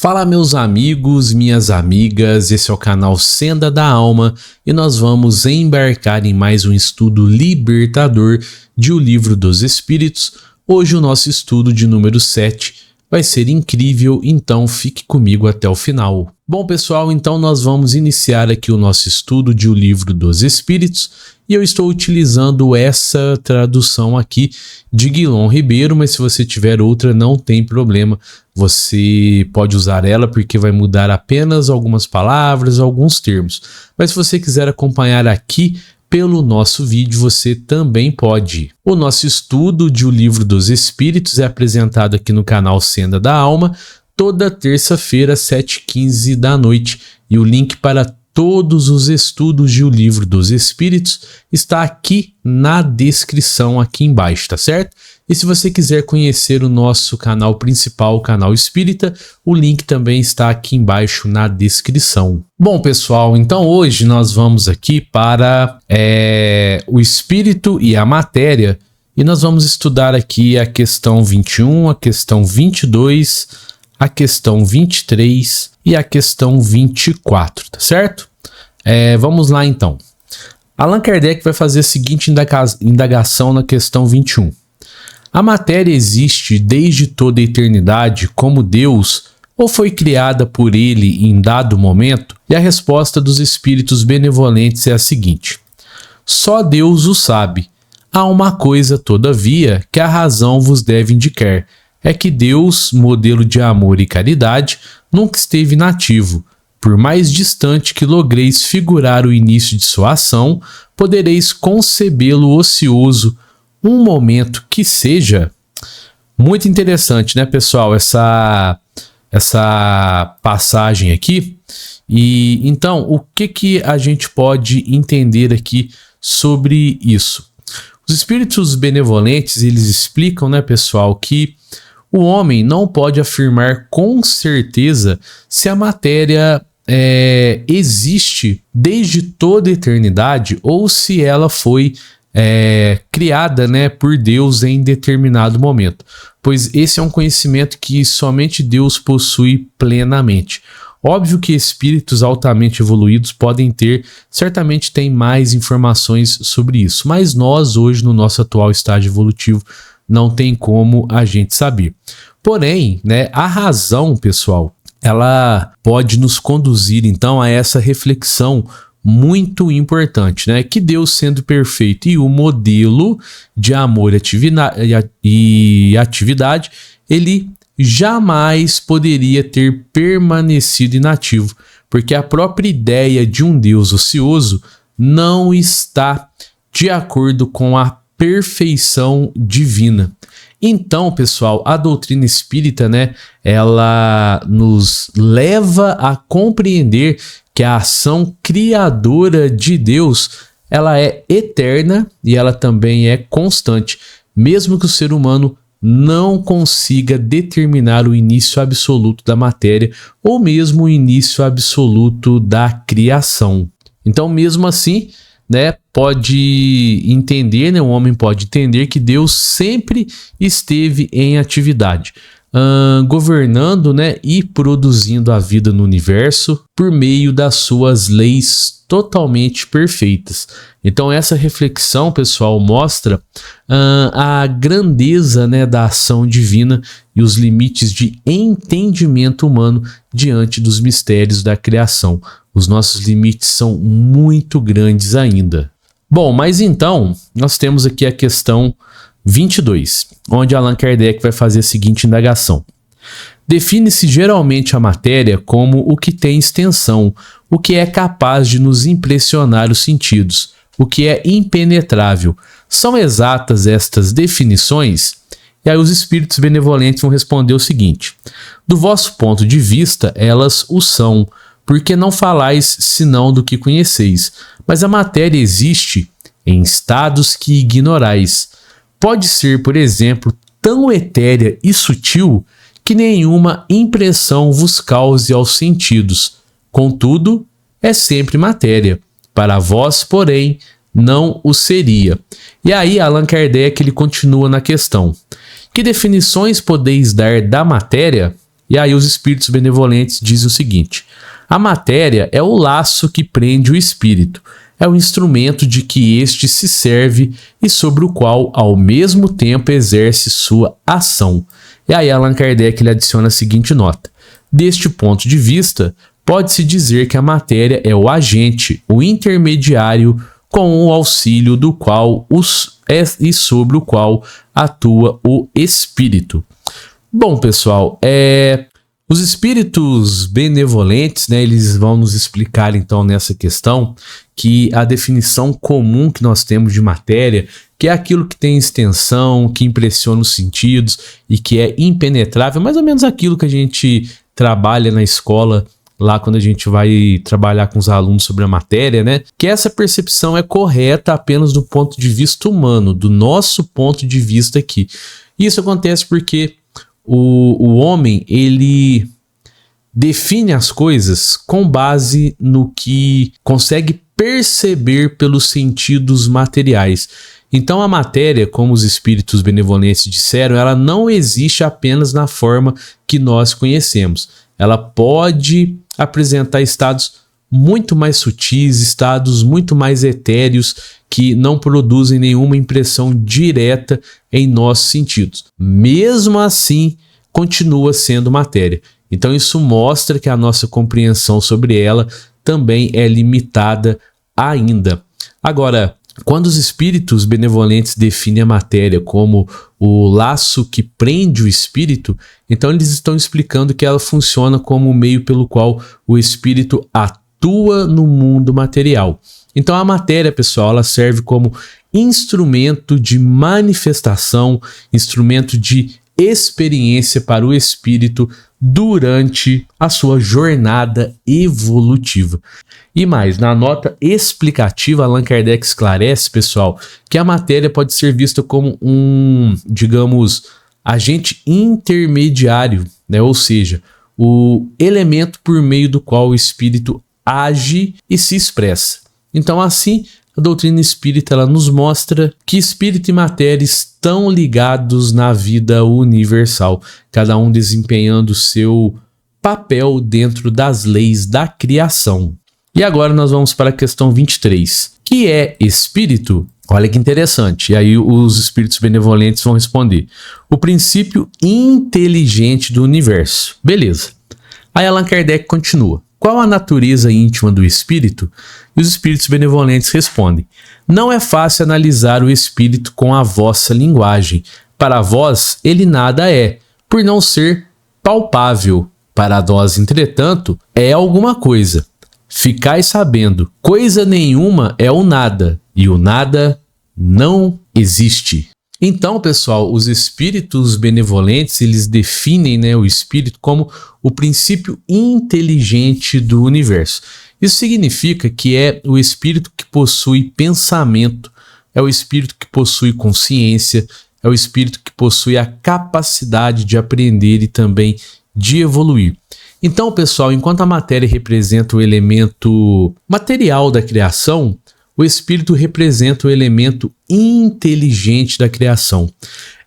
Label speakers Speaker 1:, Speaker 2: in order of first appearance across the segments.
Speaker 1: Fala meus amigos, minhas amigas, esse é o canal Senda da Alma e nós vamos embarcar em mais um estudo libertador de O Livro dos Espíritos. Hoje o nosso estudo de número 7 vai ser incrível, então fique comigo até o final. Bom pessoal, então nós vamos iniciar aqui o nosso estudo de O Livro dos Espíritos e eu estou utilizando essa tradução aqui de Guilom Ribeiro, mas se você tiver outra não tem problema, você pode usar ela porque vai mudar apenas algumas palavras, alguns termos. Mas se você quiser acompanhar aqui pelo nosso vídeo, você também pode. O nosso estudo de O Livro dos Espíritos é apresentado aqui no canal Senda da Alma, toda terça-feira, às 7h15 da noite. E o link para todos os estudos de O Livro dos Espíritos está aqui na descrição, aqui embaixo, tá certo? E se você quiser conhecer o nosso canal principal, o canal Espírita, o link também está aqui embaixo na descrição. Bom pessoal, então hoje nós vamos aqui para o Espírito e a Matéria, e nós vamos estudar aqui a questão 21, a questão 22, a questão 23 e a questão 24, tá certo? Vamos lá então. Allan Kardec vai fazer a seguinte indagação na questão 21. A matéria existe desde toda a eternidade como Deus ou foi criada por ele em dado momento? E a resposta dos espíritos benevolentes é a seguinte: só Deus o sabe. Há uma coisa, todavia, que a razão vos deve indicar. É que Deus, modelo de amor e caridade, nunca esteve inativo. Por mais distante que logreis figurar o início de sua ação, podereis concebê-lo ocioso um momento que seja. Muito interessante, né, pessoal, essa passagem aqui. E então, o que a gente pode entender aqui sobre isso? Os espíritos benevolentes, eles explicam, né, pessoal, que o homem não pode afirmar com certeza se a matéria existe desde toda a eternidade ou se ela foi criada, né, por Deus em determinado momento, pois esse é um conhecimento que somente Deus possui plenamente. Óbvio que espíritos altamente evoluídos podem ter, certamente tem mais informações sobre isso, mas nós hoje no nosso atual estágio evolutivo não tem como a gente saber. Porém, né, a razão, pessoal, ela pode nos conduzir então a essa reflexão muito importante, né? Que Deus, sendo perfeito e o modelo de amor e atividade, ele jamais poderia ter permanecido inativo, porque a própria ideia de um Deus ocioso não está de acordo com a perfeição divina. Então, pessoal, a doutrina espírita, né, ela nos leva a compreender que a ação criadora de Deus, ela é eterna e ela também é constante, mesmo que o ser humano não consiga determinar o início absoluto da matéria ou mesmo o início absoluto da criação. Então, mesmo assim, né, pode entender, né, o homem pode entender que Deus sempre esteve em atividade, governando, né, e produzindo a vida no universo por meio das suas leis totalmente perfeitas. Então essa reflexão, pessoal, mostra a grandeza, né, da ação divina e os limites de entendimento humano diante dos mistérios da criação. Os nossos limites são muito grandes ainda. Bom, mas então nós temos aqui a questão 22, onde Allan Kardec vai fazer a seguinte indagação. Define-se geralmente a matéria como o que tem extensão, o que é capaz de nos impressionar os sentidos, o que é impenetrável. São exatas estas definições? E aí os espíritos benevolentes vão responder o seguinte: do vosso ponto de vista, elas o são, porque não falais senão do que conheceis, mas a matéria existe em estados que ignorais. Pode ser, por exemplo, tão etérea e sutil que nenhuma impressão vos cause aos sentidos. Contudo, é sempre matéria. Para vós, porém, não o seria. E aí Allan Kardec ele continua na questão. Que definições podeis dar da matéria? E aí os espíritos benevolentes dizem o seguinte: a matéria é o laço que prende o espírito, é o instrumento de que este se serve e sobre o qual, ao mesmo tempo, exerce sua ação. E aí Allan Kardec ele adiciona a seguinte nota: deste ponto de vista, pode-se dizer que a matéria é o agente, o intermediário com o auxílio do qual e sobre o qual atua o espírito. Bom, pessoal, os espíritos benevolentes, né, eles vão nos explicar então nessa questão que a definição comum que nós temos de matéria, que é aquilo que tem extensão, que impressiona os sentidos e que é impenetrável, mais ou menos aquilo que a gente trabalha na escola, lá quando a gente vai trabalhar com os alunos sobre a matéria, né? Que essa percepção é correta apenas do ponto de vista humano, do nosso ponto de vista aqui. Isso acontece porque o homem, ele define as coisas com base no que consegue perceber pelos sentidos materiais. Então a matéria, como os espíritos benevolentes disseram, ela não existe apenas na forma que nós conhecemos. Ela pode apresentar estados muito mais sutis, estados muito mais etéreos que não produzem nenhuma impressão direta em nossos sentidos. Mesmo assim, continua sendo matéria. Então isso mostra que a nossa compreensão sobre ela também é limitada ainda. Agora, quando os espíritos benevolentes definem a matéria como o laço que prende o espírito, então eles estão explicando que ela funciona como o meio pelo qual o espírito atua no mundo material. Então a matéria, pessoal, ela serve como instrumento de manifestação, instrumento de experiência para o espírito durante a sua jornada evolutiva. E mais, na nota explicativa, Allan Kardec esclarece, pessoal, que a matéria pode ser vista como um, digamos, agente intermediário, né? Ou seja, o elemento por meio do qual o espírito age e se expressa. Então, assim, a doutrina espírita ela nos mostra que espírito e matéria estão ligados na vida universal, cada um desempenhando o seu papel dentro das leis da criação. E agora nós vamos para a questão 23, que é espírito. Olha que interessante, e aí os espíritos benevolentes vão responder: o princípio inteligente do universo. Beleza. Aí Allan Kardec continua: qual a natureza íntima do espírito? E os espíritos benevolentes respondem: não é fácil analisar o espírito com a vossa linguagem. Para vós, ele nada é, por não ser palpável. Para nós, entretanto, é alguma coisa. Ficai sabendo, coisa nenhuma é o nada, e o nada não existe. Então, pessoal, os espíritos benevolentes, eles definem, né, o espírito como o princípio inteligente do universo. Isso significa que é o espírito que possui pensamento, é o espírito que possui consciência, é o espírito que possui a capacidade de aprender e também de evoluir. Então, pessoal, enquanto a matéria representa o elemento material da criação, o espírito representa o elemento inteligente da criação.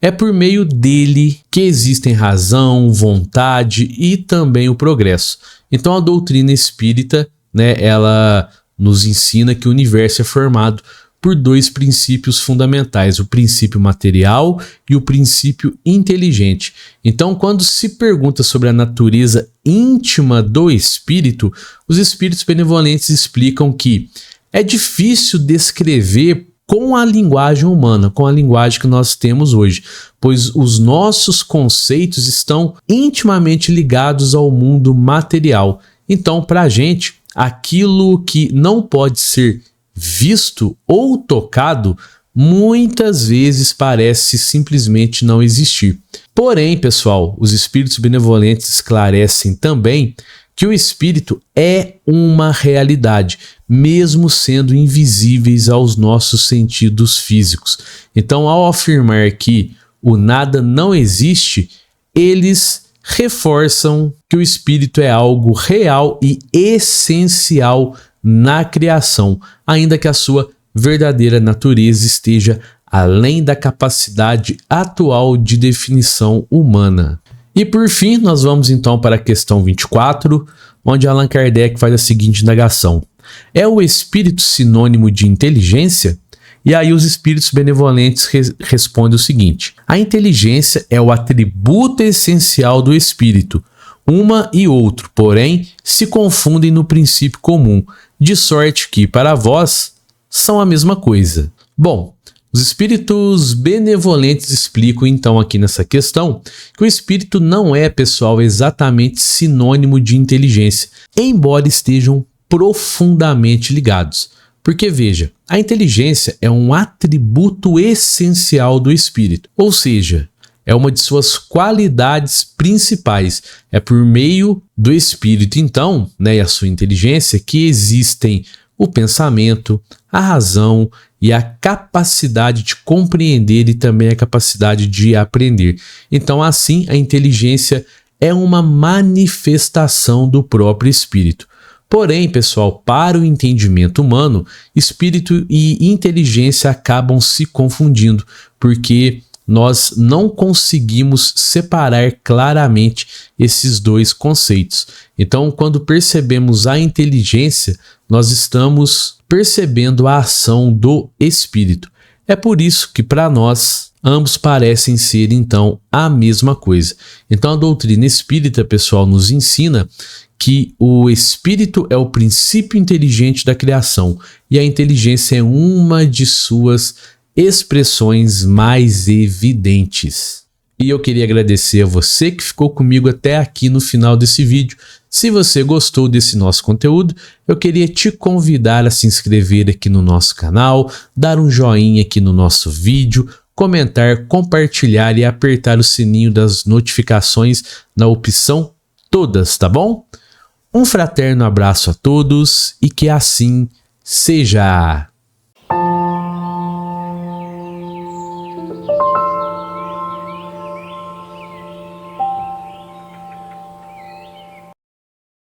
Speaker 1: É por meio dele que existem razão, vontade e também o progresso. Então a doutrina espírita, né, ela nos ensina que o universo é formado por dois princípios fundamentais, o princípio material e o princípio inteligente. Então, quando se pergunta sobre a natureza íntima do espírito, os espíritos benevolentes explicam que é difícil descrever com a linguagem humana, com a linguagem que nós temos hoje, pois os nossos conceitos estão intimamente ligados ao mundo material. Então, para a gente, aquilo que não pode ser visto ou tocado, muitas vezes parece simplesmente não existir. Porém, pessoal, os espíritos benevolentes esclarecem também que o espírito é uma realidade, mesmo sendo invisíveis aos nossos sentidos físicos. Então, ao afirmar que o nada não existe, eles reforçam que o espírito é algo real e essencial na criação, ainda que a sua verdadeira natureza esteja além da capacidade atual de definição humana. E por fim, nós vamos então para a questão 24, onde Allan Kardec faz a seguinte indagação: é o espírito sinônimo de inteligência? E aí os espíritos benevolentes respondem o seguinte: a inteligência é o atributo essencial do espírito. Uma e outro, porém, se confundem no princípio comum, de sorte que, para vós, são a mesma coisa. Bom, os espíritos benevolentes explicam então aqui nessa questão que o espírito não é, pessoal, exatamente sinônimo de inteligência, embora estejam profundamente ligados. Porque veja, a inteligência é um atributo essencial do espírito, ou seja, é uma de suas qualidades principais. É por meio do espírito, então, e a sua inteligência, que existem o pensamento, a razão e a capacidade de compreender e também a capacidade de aprender. Então, assim, a inteligência é uma manifestação do próprio espírito. Porém, pessoal, para o entendimento humano, espírito e inteligência acabam se confundindo, porque nós não conseguimos separar claramente esses dois conceitos. Então, quando percebemos a inteligência, nós estamos percebendo a ação do espírito. É por isso que, para nós, ambos parecem ser, então, a mesma coisa. Então, a doutrina espírita, pessoal, nos ensina que o espírito é o princípio inteligente da criação e a inteligência é uma de suas expressões mais evidentes. E eu queria agradecer a você que ficou comigo até aqui no final desse vídeo. Se você gostou desse nosso conteúdo, eu queria te convidar a se inscrever aqui no nosso canal, dar um joinha aqui no nosso vídeo, comentar, compartilhar e apertar o sininho das notificações na opção todas, tá bom? Um fraterno abraço a todos e que assim seja!